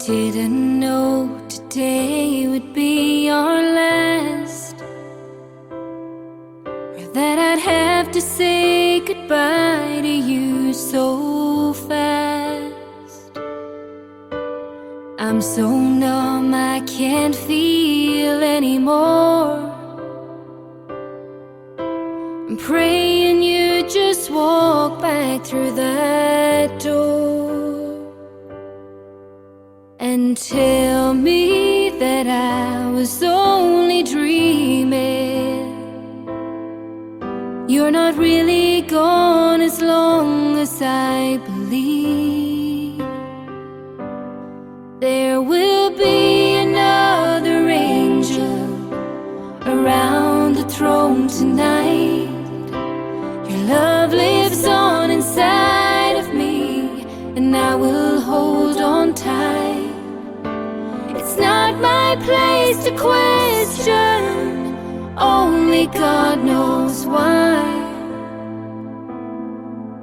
Didn't know today would be our last, or that I'd have to say goodbye to you so fast. I'm so numb I can't feel anymore. I'm praying you just walk back through that door and tell me that I was only dreaming. You're not really gone as long as I believe. There will be another angel around the throne tonight. Your love lives on inside of me, and I will hold on tight. It's not my place to question, only God knows why.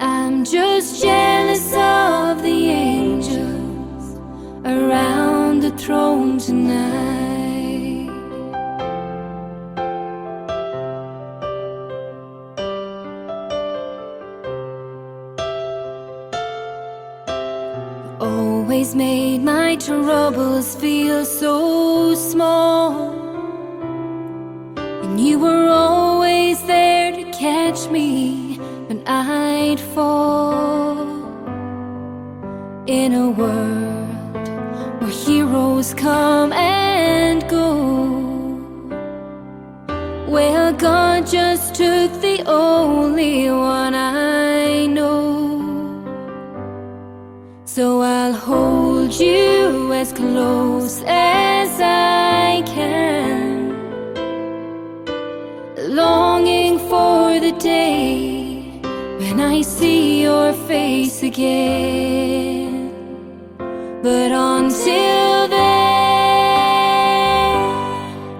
I'm just jealous of the angels around the throne tonight. Always made my troubles feel so small, and you were always there to catch me when I'd fall. In a world where heroes come and go, well, God just took the only one I know. So I'll hold you as close as I can, longing for the day when I see your face again. But until then,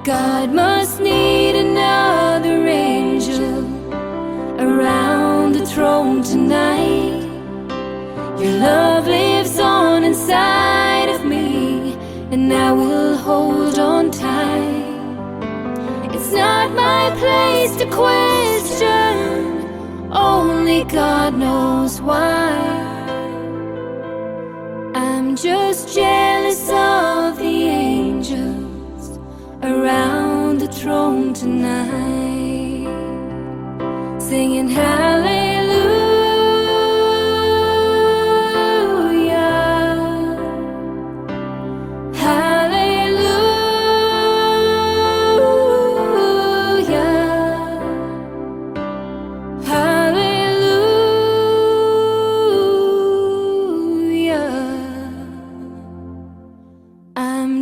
God must need another angel around the throne tonight. Your love lives on inside of me, and I will hold on tight. It's not my place to question, only God knows why. I'm just jealous of the angels around the throne tonight, singing hallelujah.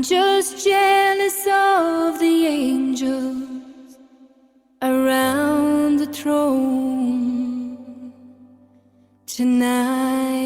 Just jealous of the angels around the throne tonight.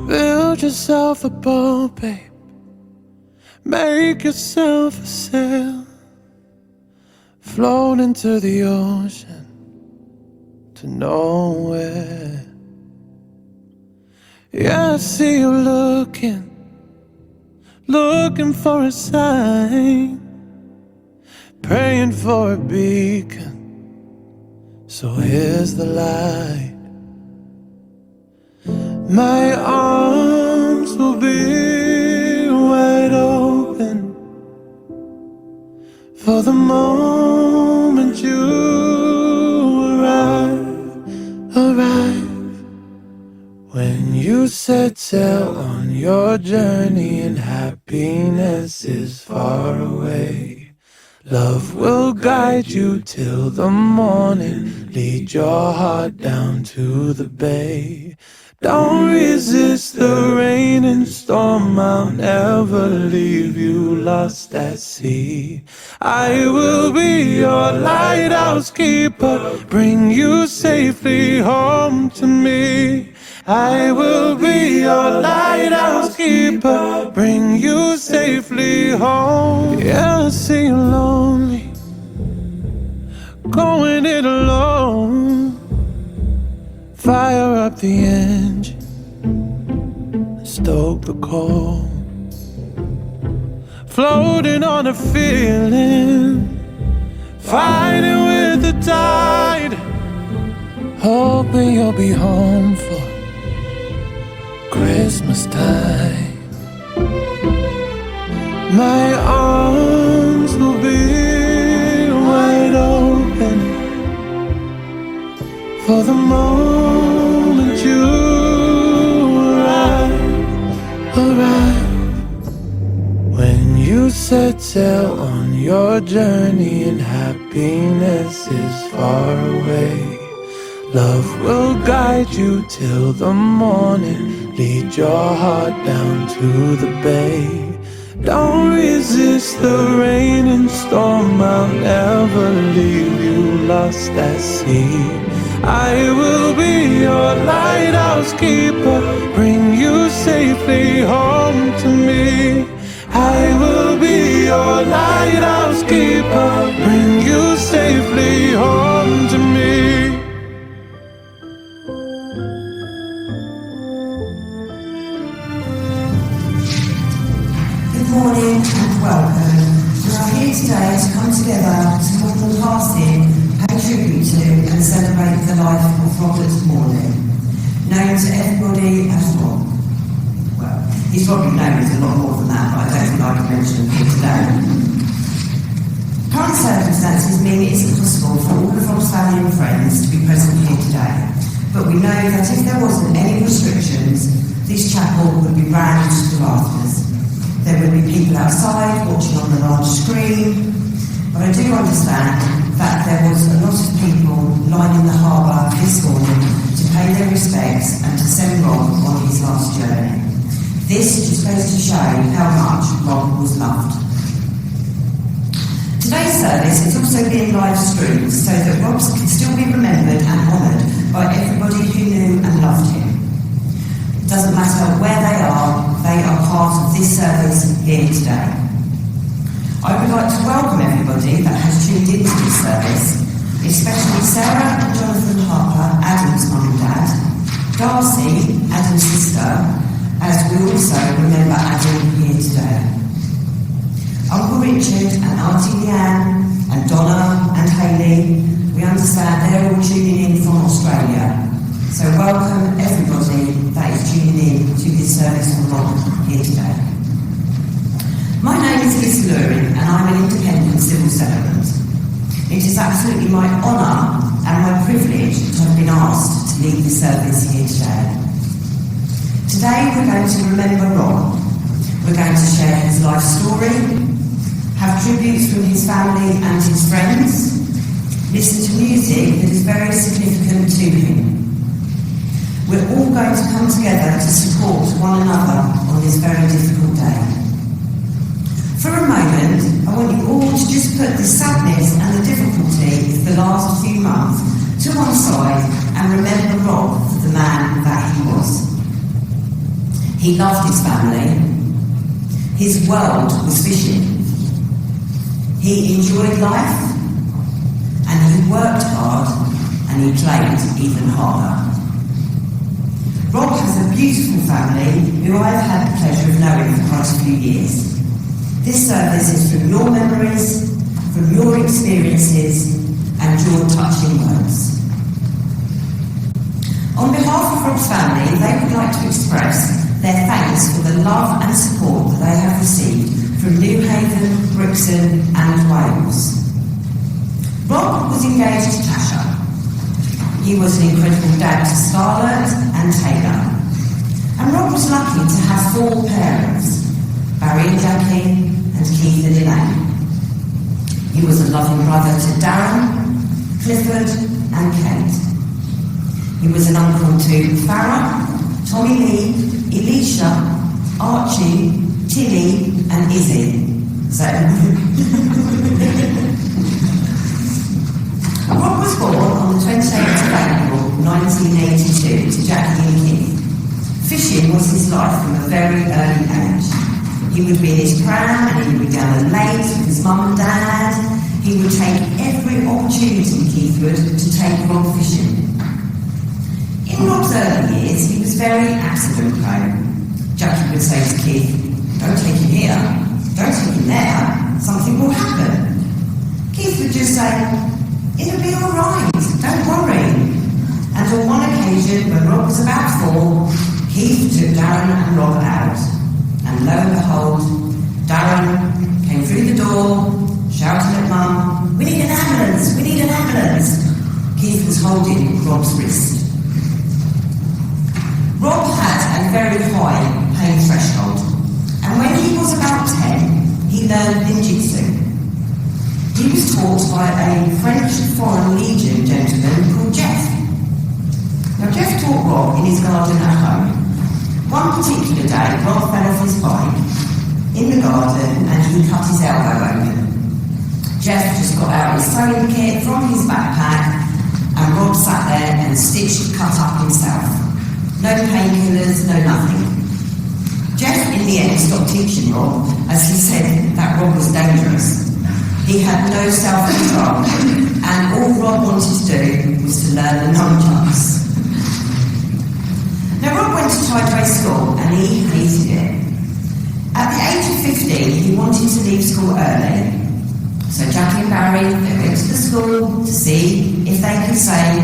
Build yourself a boat, babe. Make yourself a sail. Float into the ocean to nowhere. Yeah, I see you looking for a sign, praying for a beacon. So here's the light. My arms will be wide open for the moment you arrive. When you set sail on your journey and happiness is far away, love will guide you till the morning, lead your heart down to the bay. Don't resist the rain and storm, I'll never leave you lost at sea. I will be your lighthouse keeper, bring you safely home to me. I will be your lighthouse keeper, bring you safely home. Yeah, I see you lonely, going it alone. Fire up the engine, stoke the coal. Floating on a feeling, fighting with the tide. Hoping you'll be home for Christmas time. My arms will be wide open for the moment you arrive. When you set sail on your journey and happiness is far away, Love will guide you till the morning, lead your heart down to the bay. Don't resist the rain and storm, I'll never leave you lost at sea. I will be your lighthouse keeper, bring you safely home to me. I will be your lighthouse keeper, bring you safely home to me. Good morning and welcome. We are here today to come together to mourn the passing, pay tribute to and celebrate the life of Robert Morley, known to everybody as Rob. Well, he's probably known as a lot more than that, but I don't think I can mention him here today. Current circumstances mean it isn't possible for all of Rob's family and friends to be present here today, but we know that if there wasn't any restrictions, this chapel would be rammed to the rafters. There would be people outside watching on the large screen, but I do understand that there was a lot of people lining the harbour this morning to pay their respects and to send Rob on his last journey. This just goes to show how much Rob was loved. Today's service is also being live streamed so that Rob can still be remembered and honoured by everybody who knew and loved him. It doesn't matter where they are part of this service here today. I would like to welcome everybody that has tuned into this service, especially Sarah and Jonathan Harper, Adam's mum and dad, Darcy, Adam's sister, as we also remember Adam here today. Uncle Richard and Auntie Leanne and Donna and Hayley, we understand they're all tuning in from Australia. So welcome everybody that is tuning in to this service on Rob here today. My name is Liz Lurin and I'm an independent civil servant. It is absolutely my honour and my privilege to have been asked to lead the service here today. Today we're going to remember Rob. We're going to share his life story, have tributes from his family and his friends, listen to music that is very significant to him. We're all going to come together to support one another on this very difficult day. For a moment, I want you all to just put the sadness and the difficulty of the last few months to one side and remember Rob for the man that he was. He loved his family. His world was fishing. He enjoyed life, and he worked hard, and he played even harder. Rob has a beautiful family who I've had the pleasure of knowing for quite a few years. This service is from your memories, from your experiences, and your touching words. On behalf of Rob's family, they would like to express their thanks for the love and support that they have received from Newhaven, Brixham and Wales. Rob was engaged to Tasha. He was an incredible dad to Scarlett and Taylor. And Rob was lucky to have 4 parents, Barry and Jackie and Keith and Elaine. He was a loving brother to Darren, Clifford and Kate. He was an uncle to Farah, Tommy Lee, Elisha, Archie, Tilly and Izzy. So Rob was born on the 28th of April 1982 to Jackie and Keith. Fishing was his life from a very early age. He would be in his pram and he would be down the lake with his mum and dad. He would take every opportunity, Keith would, to take Rob fishing. In Rob's early years, he was very accident prone. Jackie would say to Keith, "Don't take him here, don't take him there, something will happen." Keith would just say, "It'll be all right, don't worry." And on one occasion, when Rob was about 4, Keith took Darren and Rob out. And lo and behold, Darren came through the door, shouting at Mum, "We need an ambulance, we need an ambulance." Keith was holding Rob's wrist. Rob had a very high pain threshold, and when he was about 10, he learned ninjutsu. He was taught by a French Foreign Legion gentleman called Jeff. Now Jeff taught Rob in his garden at home. One particular day, Rob fell off his bike in the garden and he cut his elbow open. Jeff just got out his sewing kit from his backpack and Rob sat there and stitched the cut up himself. No painkillers, no nothing. Jeff in the end stopped teaching Rob as he said that Rob was dangerous. He had no self-control and all Rob wanted to do was to learn the nunchucks. Now Rob went to Tideway School and he hated it. At the age of 15 he wanted to leave school early. So Jackie and Barry, they went to the school to see if they could say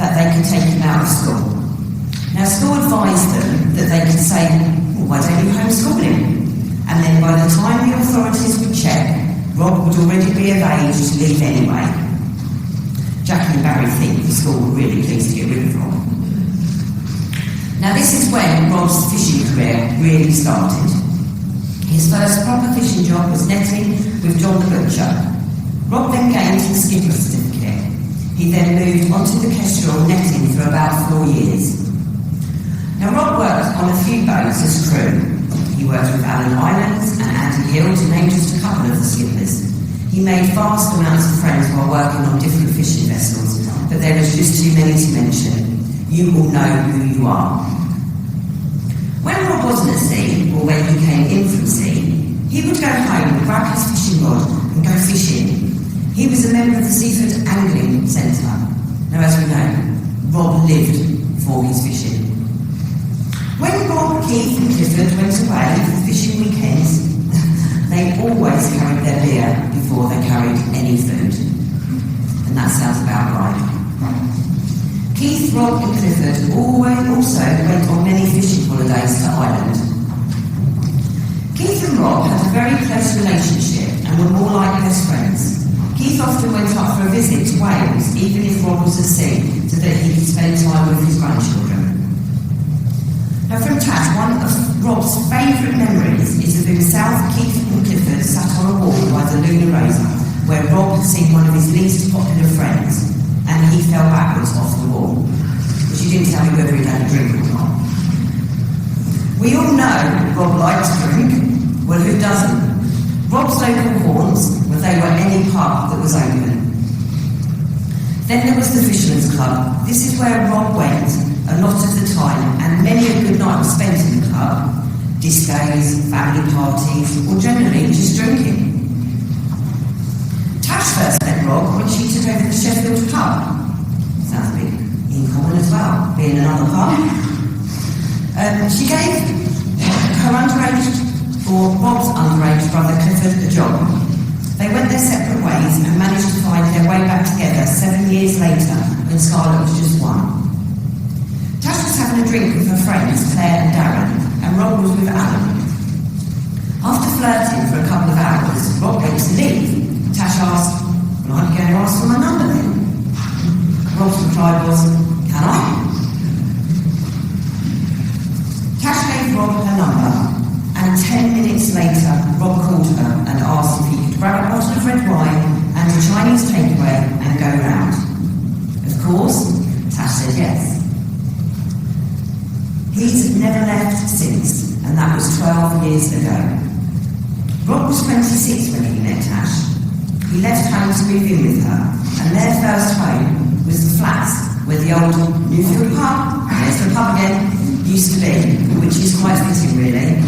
that they could take him out of school. Now school advised them that they could say, well, why don't you homeschool him? And then by the time the authorities would check, Rob would already be of age to leave anyway. Jackie and Barry think the school were really pleased to get rid of Rob. Now this is when Rob's fishing career really started. His first proper fishing job was netting with John the Butcher. Rob then gained his skipper certificate. He then moved onto the Kestrel netting for about 4 years. Now Rob worked on a few boats as crew. He worked with Allen Islands and Andy Hill to name just a couple of the skippers. He made vast amounts of friends while working on different fishing vessels, but there is just too many to mention. You all know who you are. When Rob wasn't at sea, or when he came in from sea, he would go home and grab his fishing rod and go fishing. He was a member of the Seaford Angling Centre. Now, as we know, Rob lived for his fishing. When Rob, Keith and Clifford went away for fishing weekends, they always carried their beer before they carried any food. And that sounds about right. Keith, Rob and Clifford also went on many fishing holidays to Ireland. Keith and Rob had a very close relationship and were more like best friends. Keith often went up for a visit to Wales, even if Rob was at sea, so that he could spend time with his grandchildren. Now from Tash, one of Rob's favourite memories is of himself, Keith and Clifford sat on a wall by the Lunar Rosa, where Rob had seen one of his least popular friends, and he fell backwards off the wall. But she didn't tell me whether he'd had a drink or not. We all know Rob liked to drink. Well, who doesn't? Rob's local haunts, where they were any pub that was open. Then there was the Fisherman's Club. This is where Rob went a lot of the time, and many a good night was spent in the club. Discos, family parties, or generally just drinking. Tash first met Rob when she took over the Sheffield pub. Sounds a bit in common as well, being another pub. She gave her underage, or Rob's underage brother Clifford, a job. They went their separate ways and managed to find their way back together 7 years later when Scarlett was just 1. Tash was having a drink with her friends Claire and Darren, and Rob was with Alan. After flirting for a couple of hours, Rob went to leave. Tash asked, well, aren't you going to ask for my number then? Rob's reply was, can I? Tash gave Rob her number, and 10 minutes later, Rob called her and asked if he could grab a bottle of red wine and a Chinese takeaway and go round. Of course, Tash said yes. He's never left since, and that was 12 years ago. Rob was 26 when he met Tash. He left home to move in with her, and their first home was the flats where the old Newfield pub, there's the pub again, used to be, which is quite fitting really.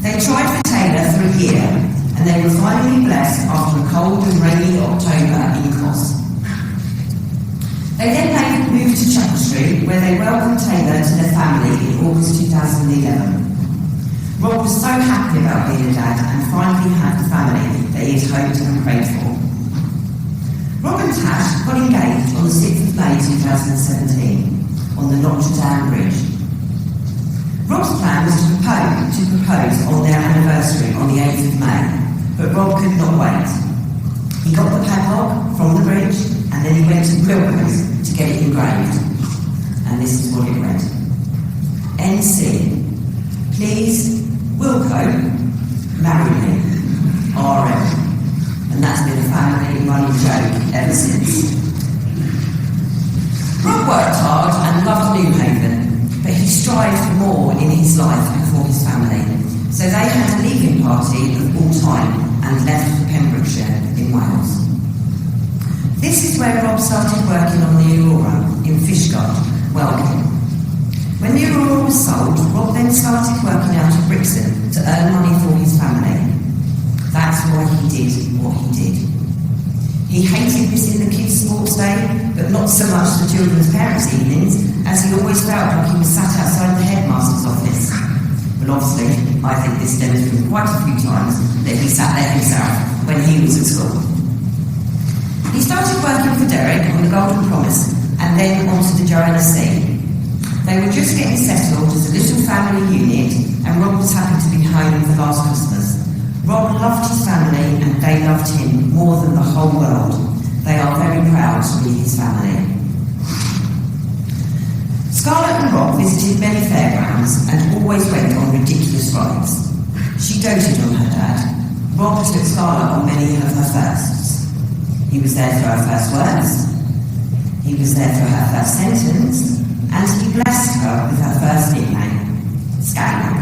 They tried for Taylor for a year, and they were finally blessed after a cold and rainy October in Cos. They then moved to Chapel Street, where they welcomed Taylor to their family in August 2011. Rob was so happy about being a dad and finally had the family that he had hoped and prayed for. Rob and Tash got engaged on the 6th of May 2017 on the Notre Dame Bridge. Rob's plan was to propose on their anniversary on the 8th of May, but Rob could not wait. He got the padlock from the bridge and then he went to Wilco's to get it engraved. And this is what it read. NC. Please, Wilco, marry me. RM. And that's been a family running joke ever since. Rob worked hard and loved Newhaven, but he strived for more in his life and for his family. So they had a leaving party of all time and left for Pembrokeshire in Wales. This is where Rob started working on the Aurora in Fishguard, Welcome. When the Aurora was sold, Rob then started working out of Brixham to earn money for his family. That's why he did what he did. He hated missing the kids' sports day, but not so much the children's parents' evenings, as he always felt like he was sat outside the headmaster's office. But obviously, I think this stems from quite a few times that he sat there himself when he was at school. He started working for Derek on the Golden Promise and then onto the Joanna C. They were just getting settled as a little family unit, and Rob was happy to be home for last Christmas. Rob loved his family and they loved him more than the whole world. They are very proud to be his family. Scarlett and Rob visited many fairgrounds and always went on ridiculous rides. She doted on her dad. Rob took Scarlett on many of her firsts. He was there for her first words. He was there for her first sentence. And he blessed her with her first nickname, Scanner.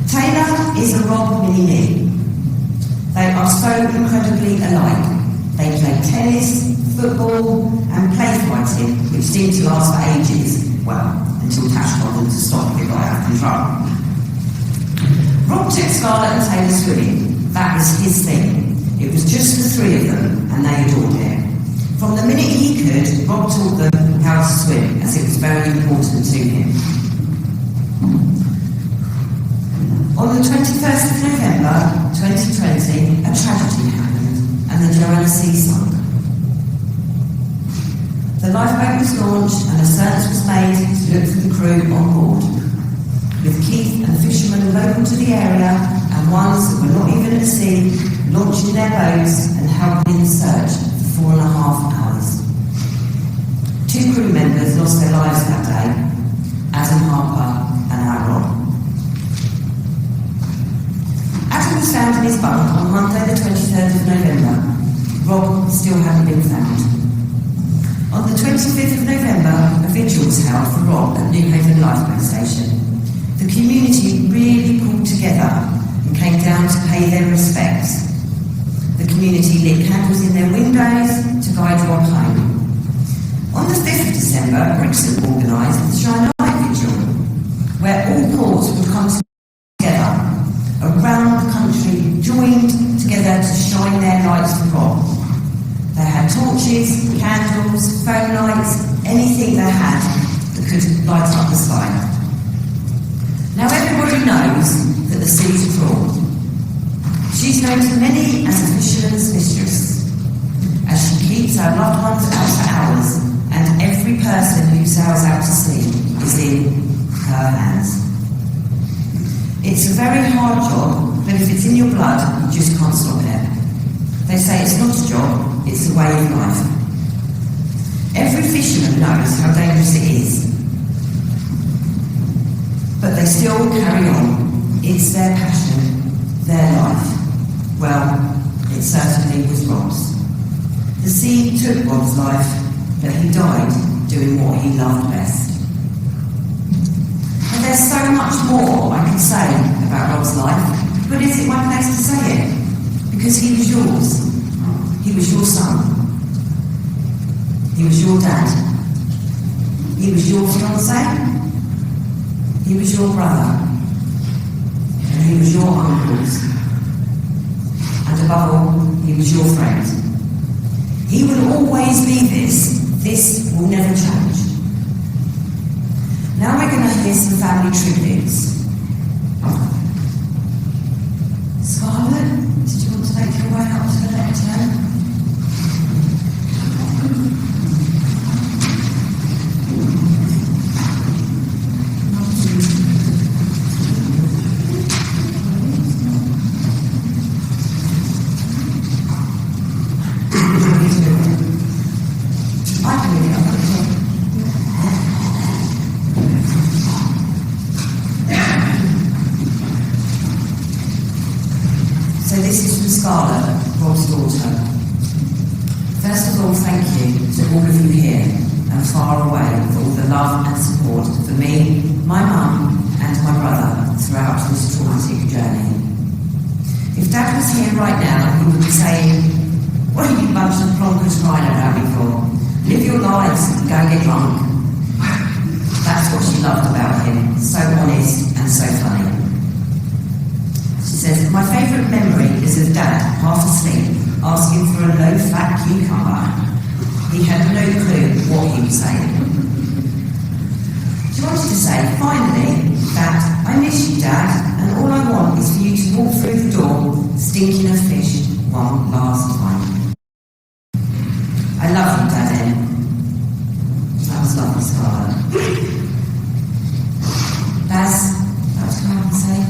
Taylor is a Rob mini-me. They are so incredibly alike. They play tennis, football, and play fighting, which seemed to last for ages. Well, until Tash told them to stop if it got out of control. Rob took Scarlett and Taylor swimming. That was his thing. It was just the three of them, and they adored it. From the minute he could, Rob taught them how to swim, as it was very important to him. On the 21st of November 2020, a tragedy happened, and the Joanna C sunk. The lifeboat was launched, and a search was made to look for the crew on board, with Keith and fishermen local to the area, and ones that were not even at sea, launching their boats and helping in the search for 4.5 hours. 2 crew members lost their lives that day, Adam Harper and our Rob. Adam was found in his bunk on Monday the 23rd of November. Rob still hadn't been found. On the 25th of November, a vigil was held for Rob at Newhaven Lifeboat Station. The community really pulled together and came down to pay their respects. The community lit candles in their windows to guide Rob home. On the 5th of December, Brixham organised the Shine Light Vigil, where all ports would come together around the country, joined together to shine their lights for Rob. They had torches, candles, phone lights, anything they had that could light up the sky. Now everybody knows that the sea's a fraud. She's known to many as a fisherman's mistress, as she keeps her loved ones out for hours, and every person who sails out to sea is in her hands. It's a very hard job, but if it's in your blood, you just can't stop it. They say it's not a job, it's a way of life. Every fisherman knows how dangerous it is, but they still carry on. It's their passion, their life. Well, it certainly was Rob's. The sea took Rob's life, but he died doing what he loved best. And there's so much more I could say about Rob's life, but is it my place to say it? Because he was yours. He was your son. He was your dad. He was your fiancé. He was your brother. And he was your uncles. And above all, he was your friend. He will always be this. This will never change. Now we're going to hear some family tributes. Scarlett, did you want to make your way up to the lectern? So this is from Scarlett, Rob's daughter. First of all, thank you to all of you here and far away for all the love and support for me, my mum and my brother throughout this traumatic journey. If Dad was here right now, he would be saying, "What are you bunch of plonkers crying about me for? Live your lives and go get drunk." That's what she loved about him, so honest and so funny. She says, "My favourite memory is of Dad, half asleep, asking for a low-fat cucumber. He had no clue what he was saying." She wanted to say, finally, that "I miss you, Dad, and all I want is for you to walk through the door stinking of fish one last time." I love you, Dad, Em. That was lovely, Scarlett. Baz, that was what I would say.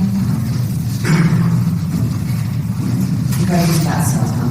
You go into that cell, huh?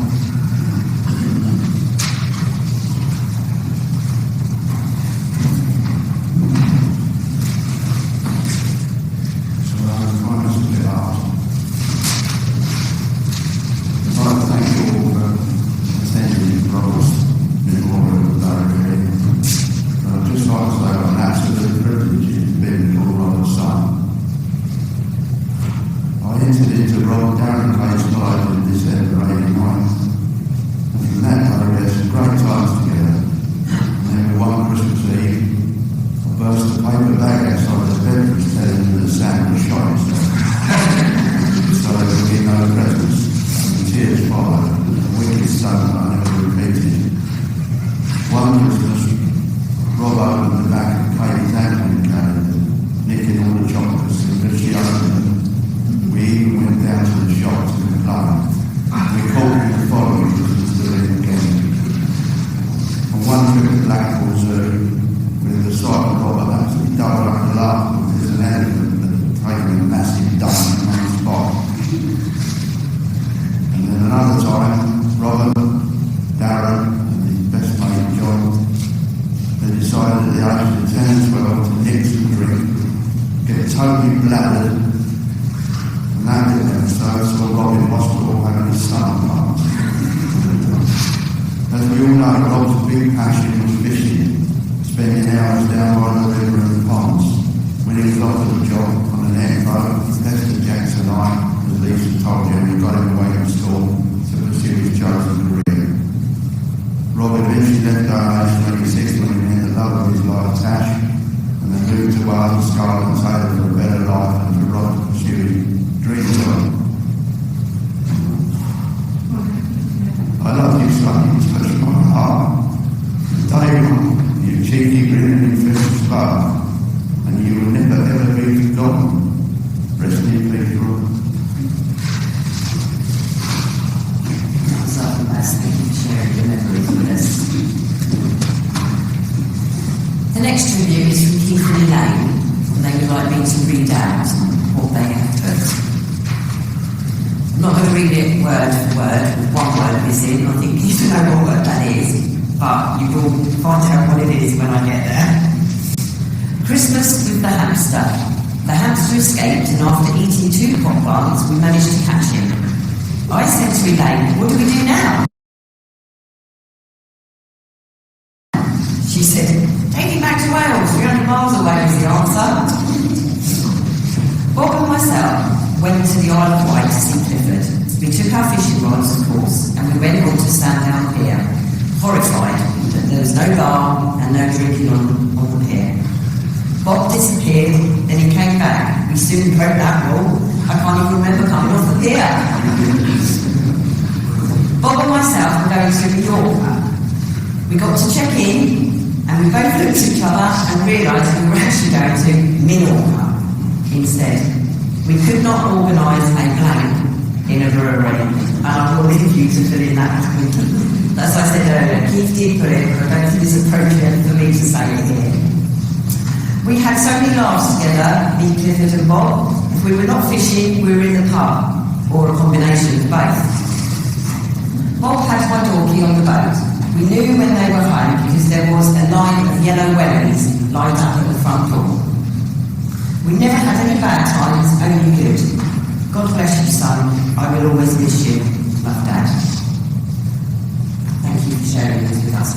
sharing this with us.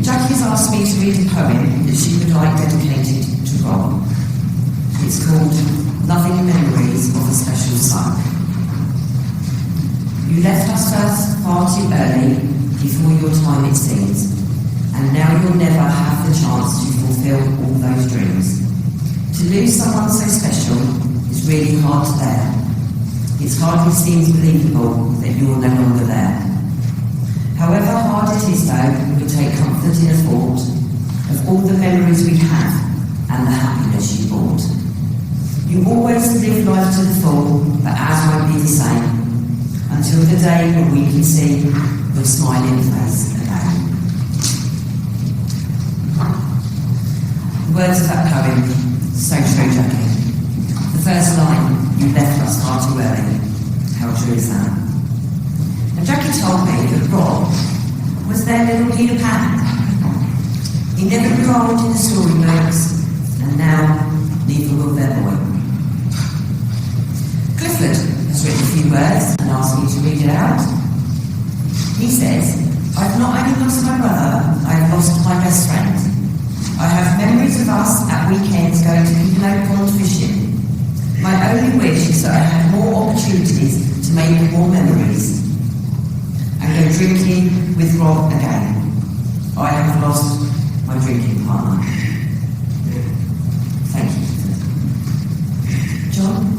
Jackie has asked me to read a poem that she would like dedicated to Rob. It's called Loving Memories of a Special Sun. You left us far too early, before your time it seems, and now you'll never have the chance to fulfill all those dreams. To lose someone so special is really hard to bear. It hardly seems believable that you're no longer there. However hard it is though, we take comfort in the thought of all the memories we have and the happiness you brought. You always live life to the full, but ours won't be the same, until the day when we can see your smiling face again. The words of that poem, so true, Jackie. The first line, you left us far too early. How true is that? And Jackie told me that Rob was their little Peter Pan. He never grew old in the storybooks, and now neither will their boy. Clifford has written a few words and asked me to read it out. He says, I've not only lost my brother, I have lost my best friend. I have memories of us at weekends going to Pembrokeshire pond fishing. My only wish is that I had more opportunities to make more memories and go drinking with Rob again. I have lost my drinking partner. Thank you. John?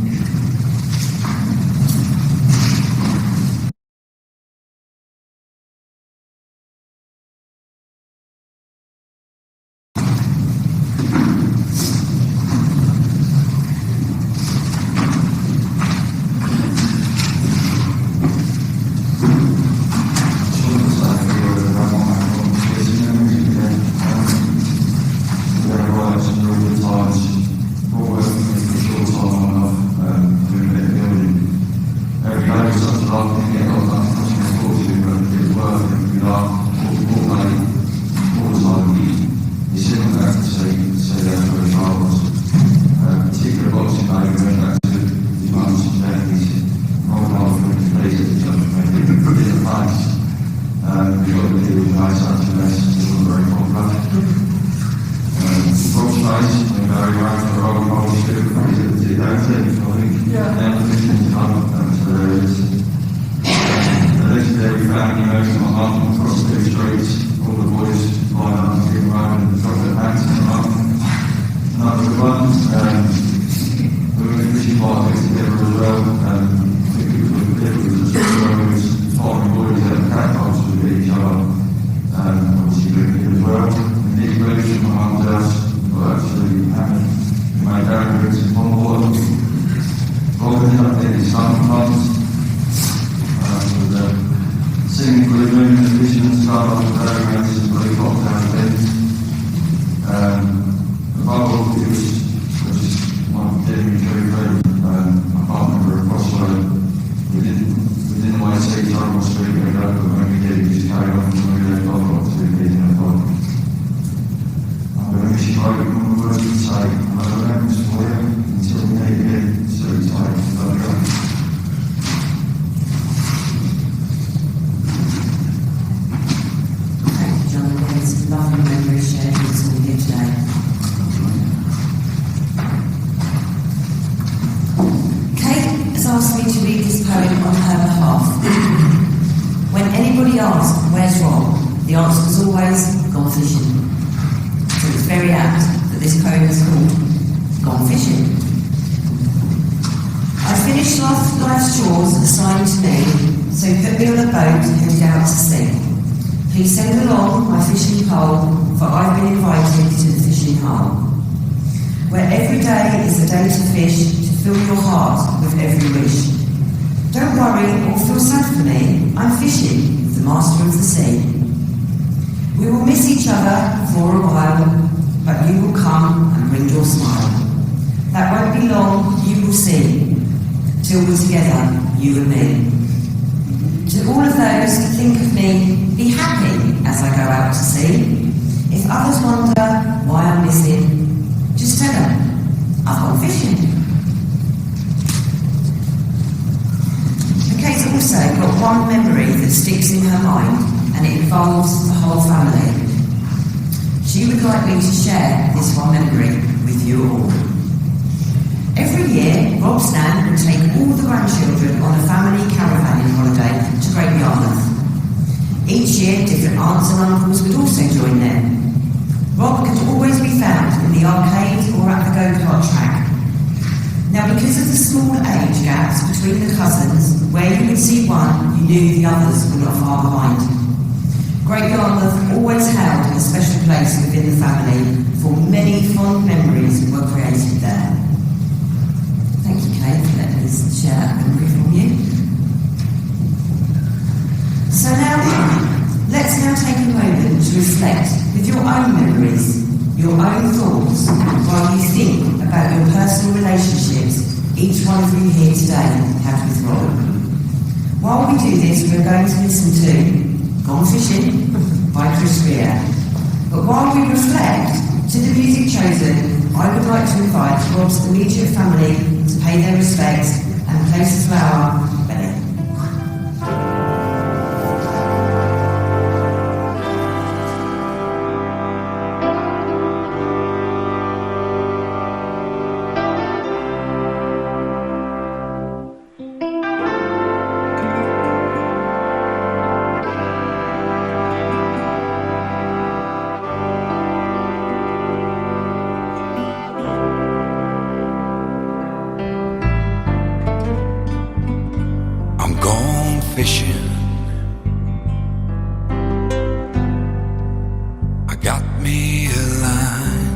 Please send along my fishing pole, for I've been invited to the fishing hole, where every day is a day to fish, to fill your heart with every wish. Don't worry or feel sad for me, I'm fishing with the master of the sea. We will miss each other for a while, but you will come and bring your smile. That won't be long, you will see, till we're together, you and me. To all of those who think of me, be happy as I go out to sea. If others wonder why I'm missing, just tell them I've gone fishing. Okay, so her mind, and it involves the whole family. She would like me to share this one memory with you all. Every year, Rob's nan would take all the grandchildren on a family caravanning holiday to Great Yarmouth. Each year, different aunts and uncles would also join them. Rob could always be found in the arcade or at the go-kart track. Now, because of the small age gaps between the cousins, where you would see one, you knew the others were not far behind. Great Yarmouth always held a special place within the family, for many fond memories were created there. Thank you, Kate, for letting us share that memory from you. So now, let's now take a moment to reflect with your own memories, your own thoughts, while you think about your personal relationships each one of you here today have with Rob. While we do this, we're going to listen to Gone Fishing by Chris Rea. But while we reflect to the music chosen, I would like to invite Rob's immediate family to pay their respects and place a flower. Fishing, I got me a line.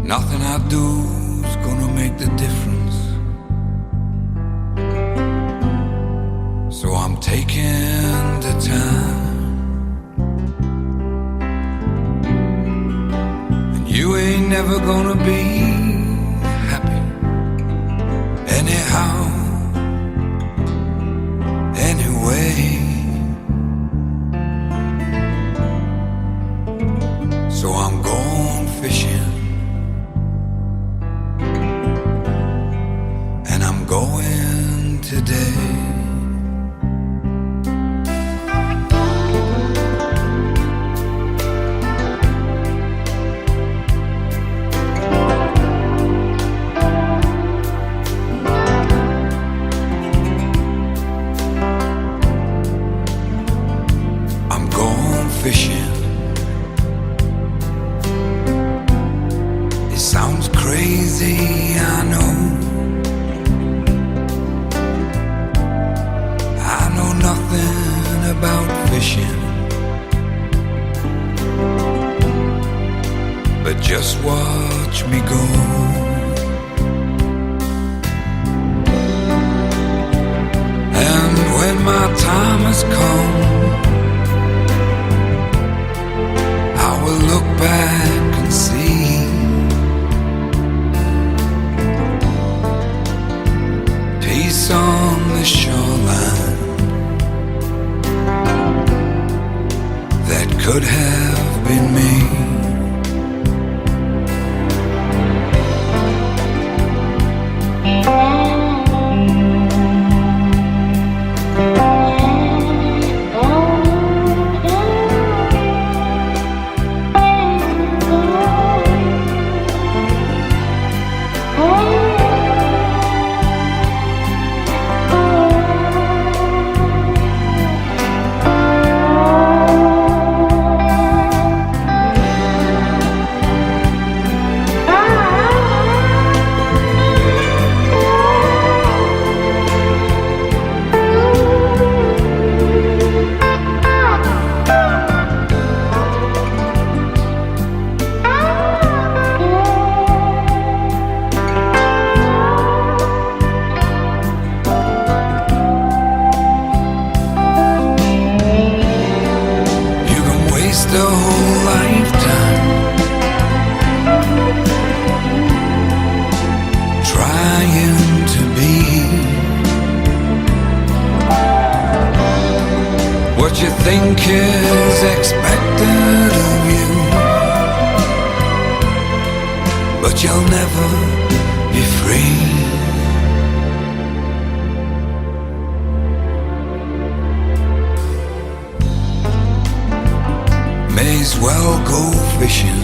Nothing I do's gonna make the difference, so I'm taking the time. And you ain't never gonna be anyhow, anyway. So I'm going fishing, and I'm going today. Fishing. It sounds crazy, I know. I know nothing about fishing, but just watch me go. And when my time has come, I will look back and see peace on the shoreline that could have been me. What you think is expected of you, but you'll never be free. go fishing.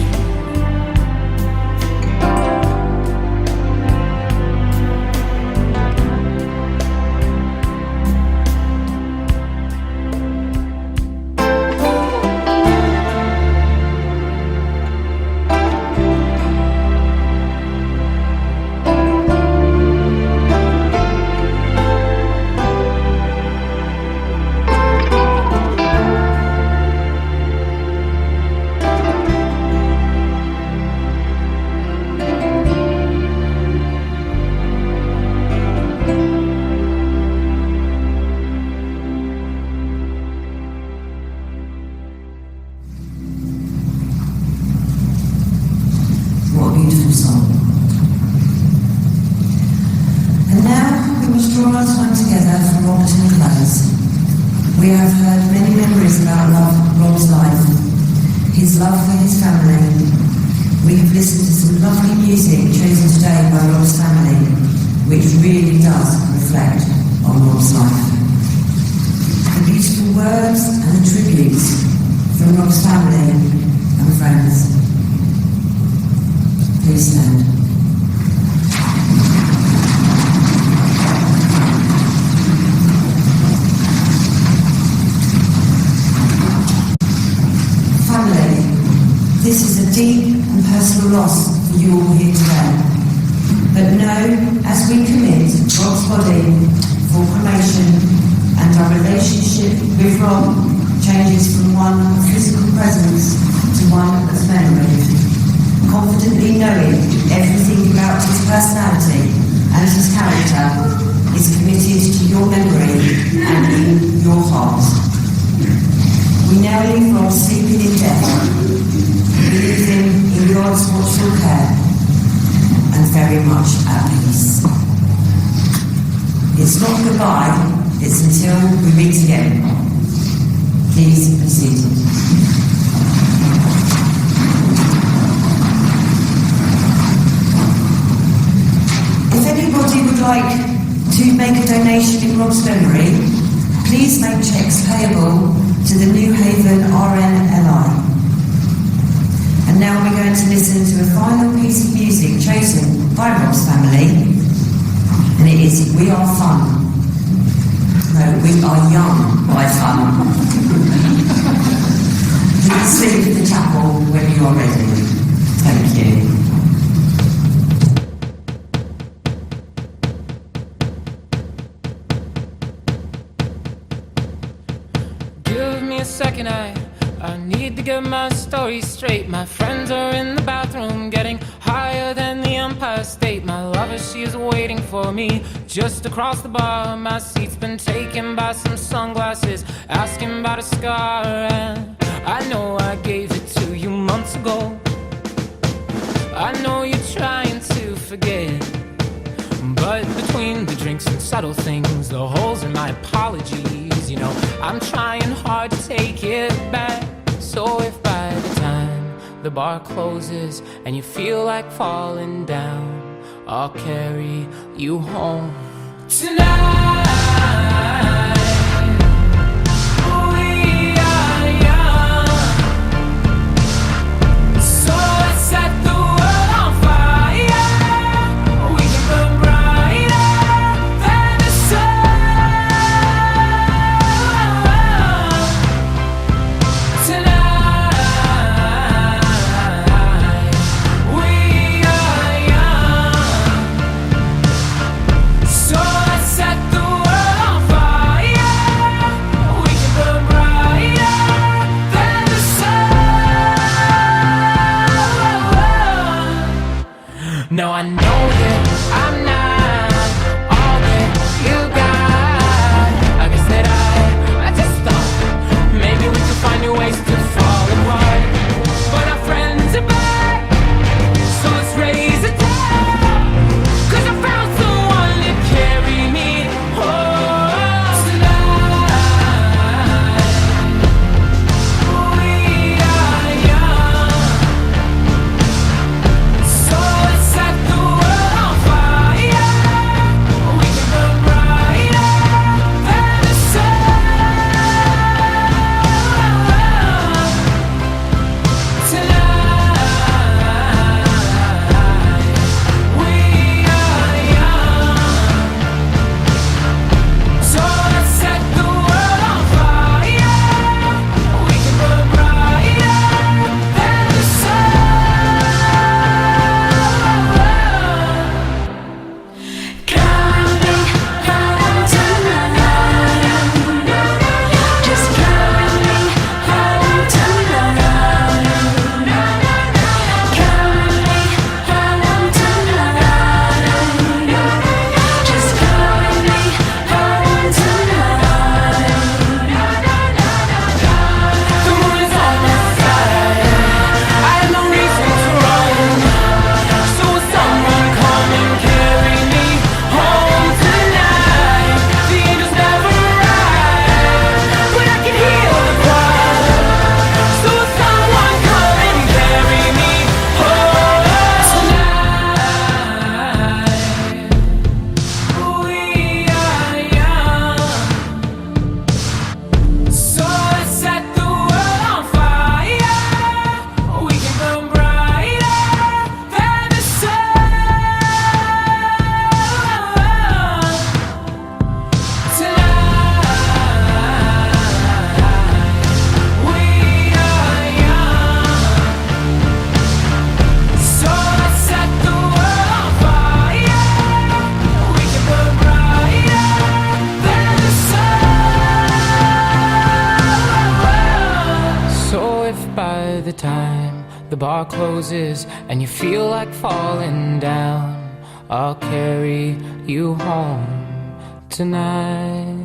What a beautiful song. And now we must draw our time together for Robert and close. We have heard many memories about Rob's life, his love for his family. We have listened to some lovely music chosen today by Rob's family, which really does reflect on Rob's life. The beautiful words and the tributes from Rob's family and friends. Please stand. Family, this is a deep and personal loss for you all here today. But know, as we commit Rob's body for cremation and our relationship with Rob changes from one of physical presence to one of memory, confidently knowing everything about his personality and his character is committed to your memory and in your heart. We now leave Rob sleeping in death, believing in God's watchful care and very much at peace. It's not goodbye, it's until we meet again. Please be seated. If anybody would like to make a donation in Rob's memory, please make cheques payable to the Newhaven RNLI. And now we're going to listen to a final piece of music chosen by Rob's family, and it is We Are Fun. No, We Are Young by Fun. Please leave the chapel when you are ready. Thank you. Second, I need to get my story straight. My friends are in the bathroom getting higher than the Empire State. My lover, she is waiting for me just across the bar. My seat's been taken by some sunglasses asking about a scar, and I know I gave it to you months ago. I know you're trying to forget, but between the drinks and subtle things, the holes in my apologies, you know, I'm trying hard to take it back. So if by the time the bar closes and you feel like falling down, I'll carry you home tonight. We are young, so let's set the world on fire. We can burn brighter than the sun tonight. We are young, so let's set the world on fire. We can burn brighter than the sun. No, I know that I'm not all that you got. I guess that I just thought maybe we could find new ways to fall apart. But our friends are back, so let's raise a toast. 'Cause I found someone to carry me home tonight. We are young, so let's set the world time the bar closes and you feel like falling down, I'll carry you home tonight.